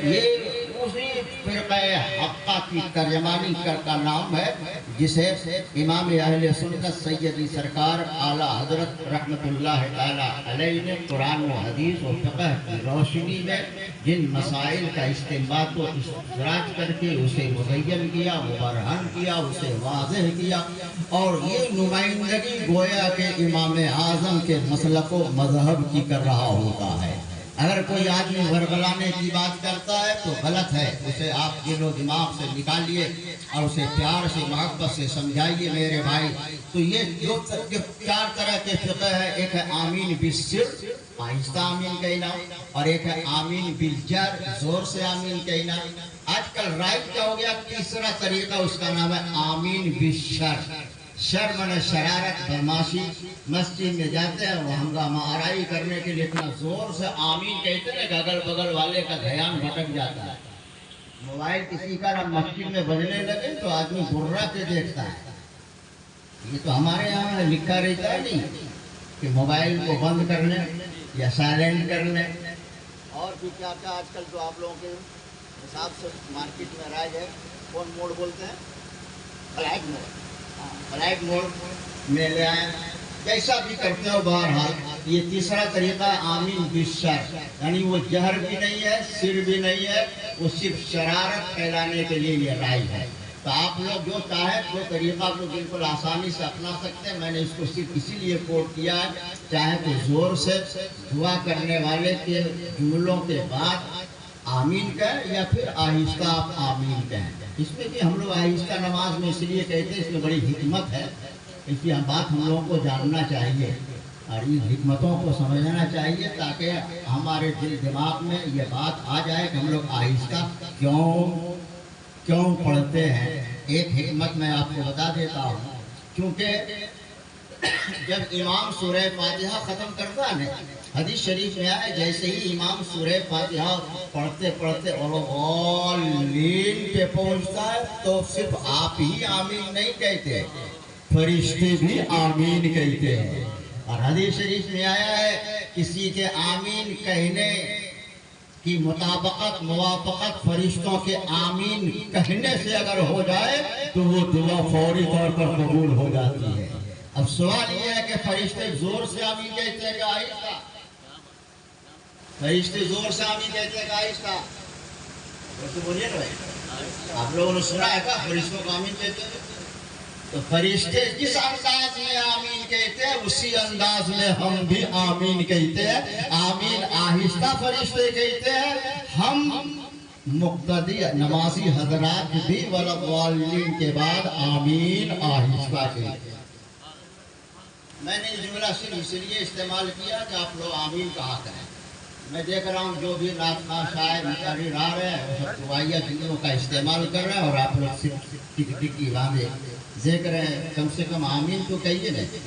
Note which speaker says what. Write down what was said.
Speaker 1: یہ اسی فرقہ حقہ کی ترجمانی کا نام ہے جسے امام اہل سنت سیدی سرکار اعلیٰ حضرت رحمت اللہ تعالیٰ علیہ نے قرآن و حدیث و فقہ کی روشنی میں جن مسائل کا استنباط و استخراج کر کے اسے مبین کیا، مبرہن کیا، اسے واضح کیا، اور یہ نمائندگی گویا کہ امام اعظم کے مسلک و مذہب کی کر رہا ہوتا ہے۔ اگر کوئی آدمی ورگلانے کی بات کرتا ہے تو غلط ہے، اسے آپ دل و دماغ سے نکالیے اور اسے پیار سے محبت سے سمجھائیے میرے بھائی۔ تو یہ جو چار طرح کے فقہ ہے، ایک ہے آمین بالسر، آہستہ آمین کہنا، اور ایک ہے آمین بالجر، زور سے آمین کہنا۔ آج کل رائٹ کیا ہو گیا، تیسرا طریقہ اس کا نام ہے آمین بالشر۔ شر معنی شرارت، بدماشی۔ مسجد میں جاتے ہیں وہ ہنگامہ آرائی کرنے کے لیے اتنا زور سے آمین کہتے ہیں کہ اگل بغل والے کا دھیان بھٹک جاتا ہے۔ موبائل کسی کا مسجد میں بجنے لگے تو آدمی گرا کے دیکھتا ہے۔ یہ تو ہمارے یہاں لکھا رہتا ہے نہیں کہ موبائل کو بند کر لیں یا سائلنٹ کر لیں، اور بھی کیا کیا آج کل جو آپ لوگوں کے حساب سے مارکیٹ میں رائج ہے۔ کون موڈ بولتے ہیں؟ Flight mode. فلائٹ موڈ میں لے آئیں، جیسا بھی کرتے ہو بہرحال۔ یہ تیسرا طریقہ آمین بالشر، یعنی وہ جہر بھی نہیں ہے، سر بھی نہیں ہے، وہ صرف شرارت پھیلانے کے لیے یہ رائج ہے۔ تو آپ لوگ جو چاہیں وہ طریقہ کو بالکل آسانی سے اپنا سکتے ہیں۔ میں نے اس کو صرف اسی لیے کوٹ کیا ہے، چاہے تو زور سے دعا کرنے والے کے جملوں کے بعد آمین کہیں یا پھر آہستہ آپ آمین کہیں۔ اس میں بھی ہم لوگ آہستہ نماز میں اس لیے کہتے ہیں، اس میں بڑی حکمت ہے، اس کی بات ہم لوگوں کو جاننا چاہیے اور ان حکمتوں کو سمجھنا چاہیے تاکہ ہمارے دل دماغ میں یہ بات آ جائے کہ ہم لوگ آہستہ کیوں پڑھتے ہیں۔ ایک حکمت میں آپ کو بتا دیتا ہوں، کیونکہ جب امام سورہ فاتحہ ختم کرتا ہے، حدیث شریف میں آئے جیسے ہی امام سورہ فاتحہ پڑھتے پڑھتے اولین پہ پہنچتا ہے تو صرف آپ ہی آمین نہیں کہتے، فرشتے بھی آمین کہتے ہیں۔ اور حدیث شریف میں آیا ہے کسی کے آمین کہنے کی موافقت فرشتوں کے آمین کہنے سے اگر ہو جائے تو وہ دعا فوری طور پر قبول ہو جاتی ہے۔ اب سوال یہ ہے کہ فرشتے زور سے آمین کہتے ہیں کہ آہستہ؟ فرشتے زور سے آمین کہتے ہیں کہ آہستہ؟ تو بولیے نا بھائی، آپ لوگوں نے سنا ہے کہ فرشتوں کو آمین کہتے ہیں؟ تو فرشتے جس انداز میں آمین کہتے ہیں اسی انداز میں ہم بھی آمین کہتے ہیں۔ آمین آہستہ فرشتے کہتے ہیں، ہم مقتدی نمازی حضرات بھی والضالین کے بعد آمین آہستہ کہتے ہیں۔ میں نے جملہ صرف اس لیے استعمال کیا کہ آپ لوگ آمین کہا کریں۔ میں دیکھ رہا ہوں جو بھی نعت خواں شاعر مقرر آ رہے ہیں وہ سب دعائیہ جملوں کا استعمال کر رہے ہیں، اور آپ لوگ صرف ٹک ٹک کی واضح ذکر ہے، کم سے کم آمین تو کہیے نا۔